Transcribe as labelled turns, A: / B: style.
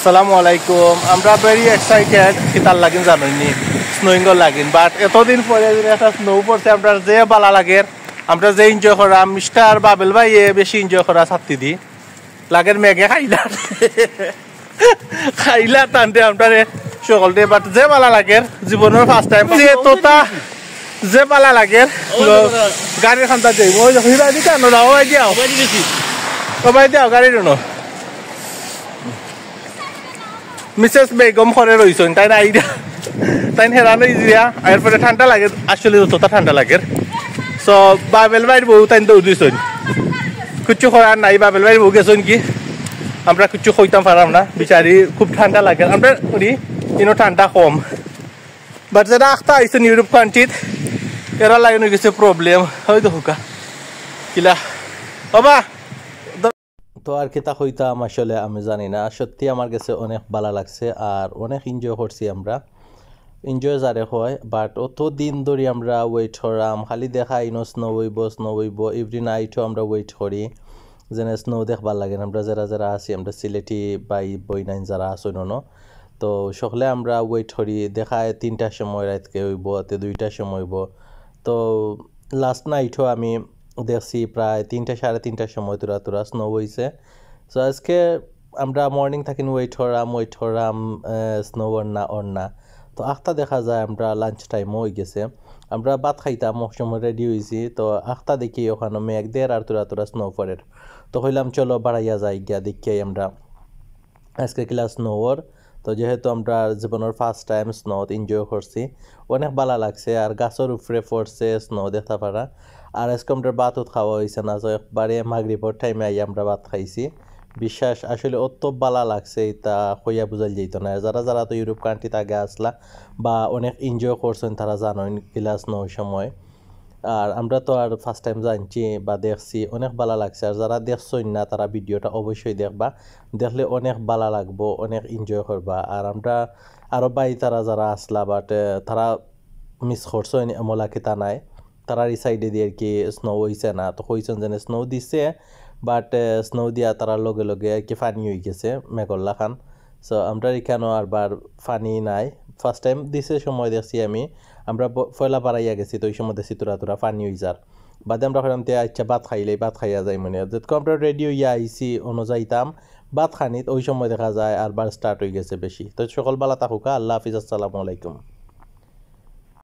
A: আসসালামু আলাইকুম। আমরা ভেরি এক্সাইটেড কিতার লাগিন জানি স্নোইং লাগিন, বাট এতদিন পরে একটা স্নো পড়ছে আমরা যে বালা লাগে, আমরা যে এনজয় করা মিস্টার বাবেল ভাই বেশি এনজয় করা ছাত্রী দি লাগের মেঘে খাইলা খাইলা টানতে আমরা সকলতে, বাট যে বালা লাগে জীবনের ফার্স্ট টাইম তোতা যে বালা লাগে গাড়ির খান্তা যাইব কেন দিয়াও সবাই দিয়াও গাড়ি নো মিসেস বেগম ঘরে রয়েছেন তাই না আইডিয়া তাই হেরানো ইজিয়া এরপরে ঠান্ডা লাগে, আসলে যতটা ঠান্ডা লাগে। সো বাবেল ভাইয়ের বউ তাই দৌড়িয়েছেন, কিচ্ছু করার নাই। বাবেল ভাইয়ের বউ গেছেন কি আমরা কিচ্ছু কইতাম পারাম না, বিচারি খুব ঠান্ডা লাগে। আমরা করি কিন্তু ঠান্ডা কম, বাট যারা আখতা আইসেন ইউরোপ কান্ট্রিত এরা লাইন হয়ে গেছে প্রবলেম হয়তো হুকা কিলা বাবা। তো আর কিতা হইতাম আসলে আমি জানি না, সত্যি আমার কাছে অনেক ভালো লাগছে আর অনেক এনজয় করছি আমরা। এনজয় যারে হয়, বাট অত দিন ধরে আমরা ওয়েট করাম, খালি দেখা ইনো স্নো হইব এভরি নাইটও আমরা ওয়েট করি যেন স্নো দেখবার লাগে। আমরা যারা যারা আছি আমরা সিলেটি বাই বইনাইন যারা আসুন তো সকলে আমরা ওয়েট করি, দেখায় 3টার সময় রাতকে হইব, 2টার সময় হইব। তো লাস্ট নাইটও আমি দেখছি প্রায় 3টা সাড়ে 3টার সময় তোরা স্নো হয়েছে। সো আজকে আমরা মর্নিং থাকি ওয়েট করাম স্নো ওর না। তো আখটা দেখা যায় আমরা লাঞ্চ টাইমও হয়ে গেছে, আমরা ভাত খাইতাম সময় রেডি হয়েছি। তো আখটা দেখি ওখানে মেঘ দের আর তোরা স্নো পড়ের, তো হইলাম চলো বাড়াইয়া যাই গিয়া দেখিয়াই আমরা আজকে ক্লাস স্নোর। তো যেহেতু আমরা জীবনের ফার্স্ট টাইম স্নোত এনজয় করছি, অনেক ভালো লাগছে আর গাছের উপরে পড়ছে স্নো দেখা পারা। আর আজকে আমরা ভাতও খাওয়া হয়েছে না, তো একবারে মাগরিবের টাইমে আই আমরা ভাত খাইছি। বিশ্বাস আসলে অত ভালো লাগছে এটা কইয়া বুঝাল যেত না। যারা যারা তো ইউরোপ কান্ট্রিতে আগে আসলা বা অনেক এনজয় করছেন তারা জানেন ক্লাস নয় সময়। আর আমরা তো আর ফার্স্ট টাইম জানছি বা দেখছি, অনেক ভালো লাগছে। আর যারা দেখছেন না তারা ভিডিওটা অবশ্যই দেখবা, দেখলে অনেক ভালো লাগবো, অনেক এনজয় করবা। আর আমরা আরও বাই তারা যারা আসলা বাট তারা মিস করছেন এমলা কিতা নাই, তারা এই সাইডে দিয়ে আর কি স্নো হয়েছে না, তো কইছেন যেন স্নো দিছে বাট স্নো দিয়া তারার লগে লগে আর কি ফানি হয়ে গেছে মেঘল্লা খান। সো আমরা এখানেও আরবার ফানি নাই, ফার্স্ট টাইম দিছে সময় দেখছি আমরা ফয়লা বাড়াইয়া গেছি, তো ওই সময় দেখছি তোরা ফানি হয়ে যার বাদে আমরা ভাবলাম তে আচ্ছা ভাত খাইয়া যাই মনে যেহেতু আমরা রেডি হইয়া আইসি অনুযায়ীতাম ভাত খানিত, ওই সময় দেখা যায় আরবার স্টার্ট হয়ে গেছে বেশি। তো সকল বেলা থাকুকা, আল্লাহ হাফিজ, আসসালামু আলাইকুম।